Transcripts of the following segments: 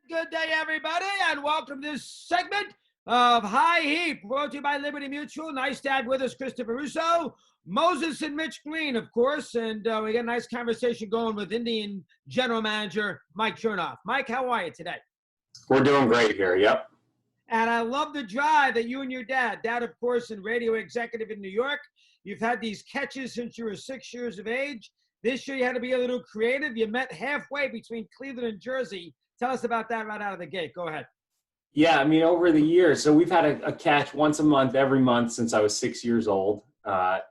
Good day, everybody, and welcome to this segment of High Heat, brought to you by Liberty Mutual. Nice to have with us Christopher Russo, Moses and Mitch Green, of course, and we got a nice conversation going with Indian General Manager Mike Chernoff. Mike, how are you today? We're doing great here, yep. And I love the drive that you and your dad, of course, and radio executive in New York. You've had these catches since you were 6 years of age. This year you had to be a little creative. You met halfway between Cleveland and Jersey. Tell us about that right out of the gate. Go ahead. Yeah, I mean, over the years, so we've had a catch once a month, every month since I was 6 years old.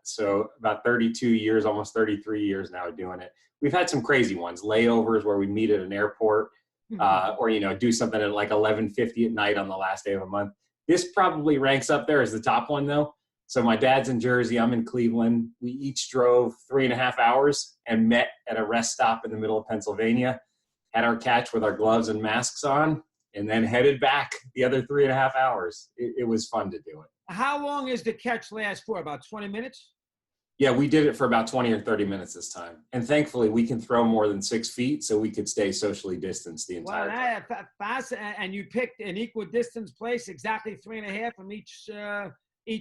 So about 32 years, almost 33 years now doing it. We've had some crazy ones, layovers where we meet at an airport or, do something at like 11:50 at night on the last day of a month. This probably ranks up there as the top one, though. So my dad's in Jersey, I'm in Cleveland. We each drove 3.5 hours and met at a rest stop in the middle of Pennsylvania, had our catch with our gloves and masks on, and then headed back the other 3.5 hours. It was fun to do it. How long is the catch last for? About 20 minutes? Yeah, we did it for about 20 or 30 minutes this time. And thankfully, we can throw more than 6 feet, so we could stay socially distanced the entire time. Fast, and you picked an equal distance place, exactly 3.5 from each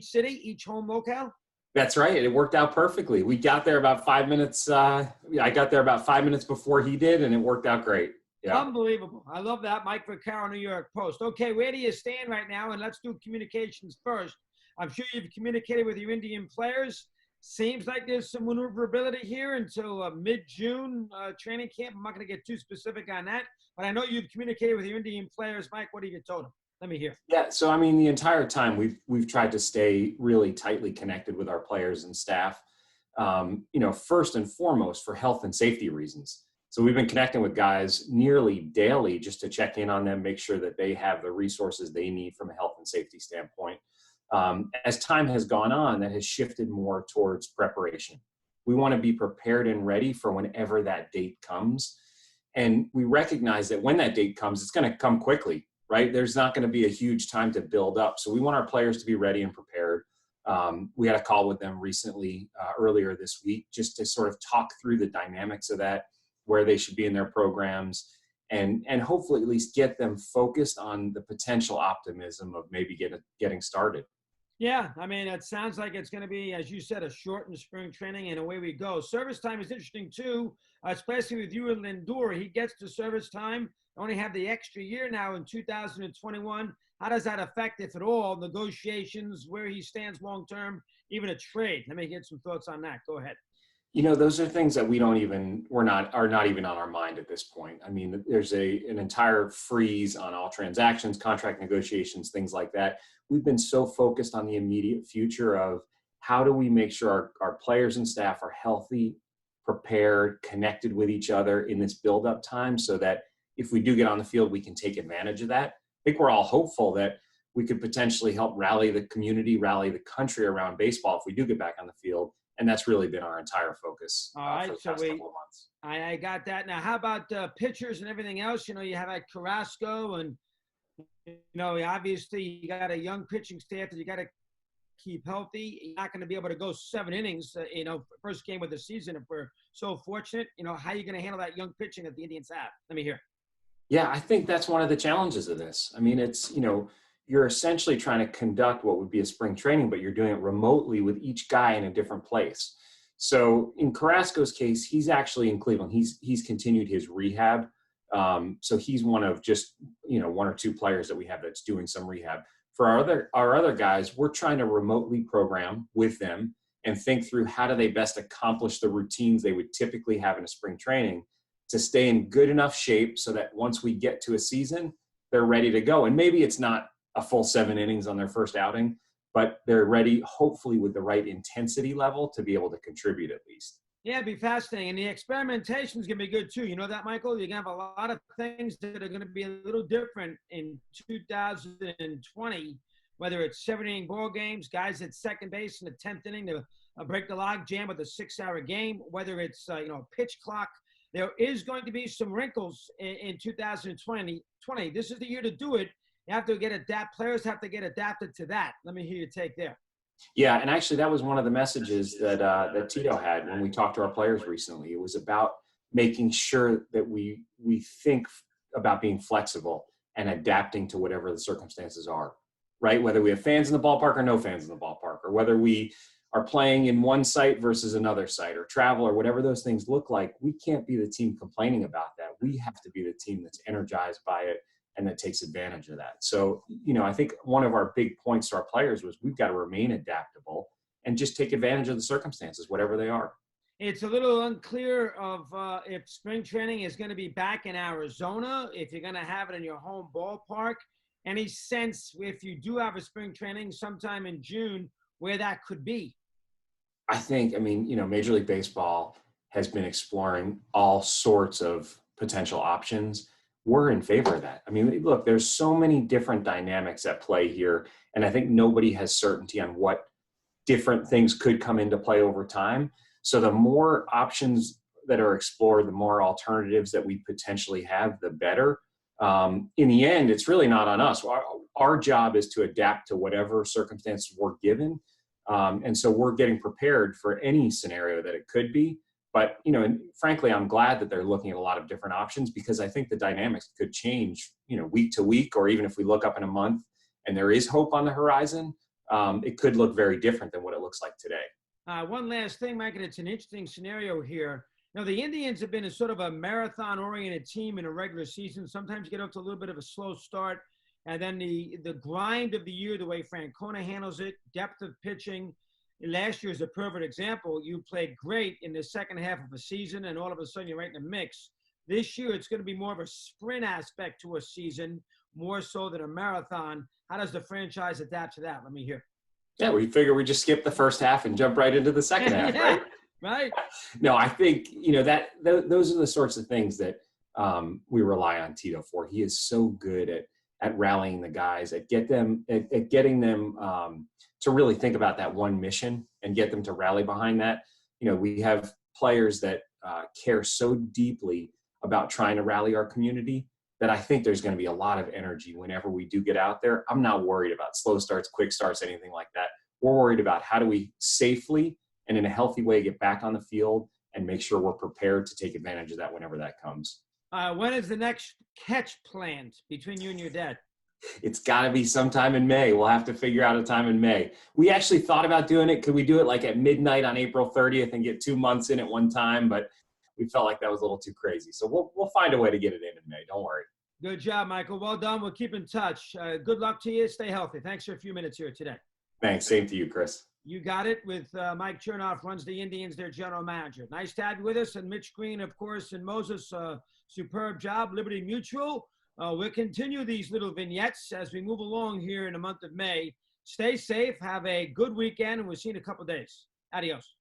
city, each home locale? That's right. It worked out perfectly. We got there about 5 minutes. I got there about 5 minutes before he did, and it worked out great. Yeah. Unbelievable. I love that. Mike Vaccaro, New York Post. Okay, where do you stand right now? And let's do communications first. I'm sure you've communicated with your Indian players. Seems like there's some maneuverability here until mid-June training camp. I'm not going to get too specific on that, but I know you've communicated with your Indian players. Mike, what have you told them? Let me hear. Yeah, so I mean, the entire time we've tried to stay really tightly connected with our players and staff. First and foremost for health and safety reasons. So we've been connecting with guys nearly daily just to check in on them, make sure that they have the resources they need from a health and safety standpoint. As time has gone on, that has shifted more towards preparation. We want to be prepared and ready for whenever that date comes. And we recognize that when that date comes, it's going to come quickly, right? There's not going to be a huge time to build up. So we want our players to be ready and prepared. We had a call with them recently, earlier this week, just to sort of talk through the dynamics of that, where they should be in their programs, and hopefully at least get them focused on the potential optimism of maybe getting started. Yeah, I mean, it sounds like it's going to be, as you said, a shortened spring training, and away we go. Service time is interesting, too, especially with you and Lindor. He gets to service time, only have the extra year now in 2021. How does that affect, if at all, negotiations, where he stands long-term, even a trade? Let me get some thoughts on that. Go ahead. Those are things that are not even on our mind at this point. I mean, there's an entire freeze on all transactions, contract negotiations, things like that. We've been so focused on the immediate future of how do we make sure our players and staff are healthy, prepared, connected with each other in this build-up time, so that if we do get on the field, we can take advantage of that. I think we're all hopeful that we could potentially help rally the community, rally the country around baseball if we do get back on the field. And that's really been our entire focus for the past couple of months. I got that. Now, how about pitchers and everything else? You have like Carrasco, and, obviously you got a young pitching staff that you got to keep healthy. You're not going to be able to go 7 innings, first game of the season if we're so fortunate. How are you going to handle that young pitching that the Indians have? Let me hear. Yeah, I think that's one of the challenges of this. I mean, it's, you're essentially trying to conduct what would be a spring training, but you're doing it remotely with each guy in a different place. So in Carrasco's case, he's actually in Cleveland. He's continued his rehab. So he's one of just, 1 or 2 players that we have that's doing some rehab. For our other guys, we're trying to remotely program with them and think through how do they best accomplish the routines they would typically have in a spring training to stay in good enough shape so that once we get to a season, they're ready to go. And maybe it's not a full 7 innings on their first outing, but they're ready, hopefully with the right intensity level to be able to contribute at least. Yeah, it'd be fascinating. And the experimentation is going to be good too. You know that, Michael? You're going to have a lot of things that are going to be a little different in 2020, whether it's 7-inning ball games, guys at second base in the 10th inning to break the log jam with a 6-hour game, whether it's, pitch clock. There is going to be some wrinkles in 2020. This is the year to do it. You have to players have to get adapted to that. Let me hear your take there. Yeah, and actually that was one of the messages that Tito had when we talked to our players recently. It was about making sure that we think about being flexible and adapting to whatever the circumstances are, right? Whether we have fans in the ballpark or no fans in the ballpark, or whether we are playing in one site versus another site, or travel, or whatever those things look like, we can't be the team complaining about that. We have to be the team that's energized by it and that takes advantage of that. So, I think one of our big points to our players was we've got to remain adaptable and just take advantage of the circumstances, whatever they are. It's a little unclear of if spring training is going to be back in Arizona, if you're going to have it in your home ballpark. Any sense if you do have a spring training sometime in June where that could be? I think, Major League Baseball has been exploring all sorts of potential options. We're in favor of that. Look, there's so many different dynamics at play here, and I think nobody has certainty on what different things could come into play over time. So the more options that are explored, the more alternatives that we potentially have, the better. In the end, it's really not on us. Our job is to adapt to whatever circumstances we're given. And so we're getting prepared for any scenario that it could be. But, and frankly, I'm glad that they're looking at a lot of different options, because I think the dynamics could change, week to week, or even if we look up in a month and there is hope on the horizon, it could look very different than what it looks like today. One last thing, Mike, and it's an interesting scenario here. The Indians have been a sort of a marathon-oriented team in a regular season. Sometimes you get off to a little bit of a slow start, and then the grind of the year, the way Francona handles it, depth of pitching. Last year is a perfect example. You played great in the second half of a season, and all of a sudden you're right in the mix. This year, it's going to be more of a sprint aspect to a season, more so than a marathon. How does the franchise adapt to that? Let me hear. Yeah, we figure we just skip the first half and jump right into the second half, yeah, right? Right. No, I think, those are the sorts of things that we rely on Tito for. He is so good at rallying the guys, at getting them to really think about that one mission and get them to rally behind that. We have players that care so deeply about trying to rally our community that I think there's going to be a lot of energy whenever we do get out there. I'm not worried about slow starts, quick starts, anything like that. We're worried about how do we safely and in a healthy way get back on the field and make sure we're prepared to take advantage of that whenever that comes. When is the next catch planned between you and your dad? It's got to be sometime in May. We'll have to figure out a time in May. We actually thought about doing it. Could we do it like at midnight on April 30th and get 2 months in at one time? But we felt like that was a little too crazy. So we'll find a way to get it in May. Don't worry. Good job, Michael. Well done. We'll keep in touch. Good luck to you. Stay healthy. Thanks for a few minutes here today. Thanks. Same to you, Chris. You got it with Mike Chernoff, runs the Indians, their general manager. Nice to have you with us. And Mitch Green, of course, and Moses, superb job. Liberty Mutual. We'll continue these little vignettes as we move along here in the month of May. Stay safe. Have a good weekend, and we'll see you in a couple of days. Adios.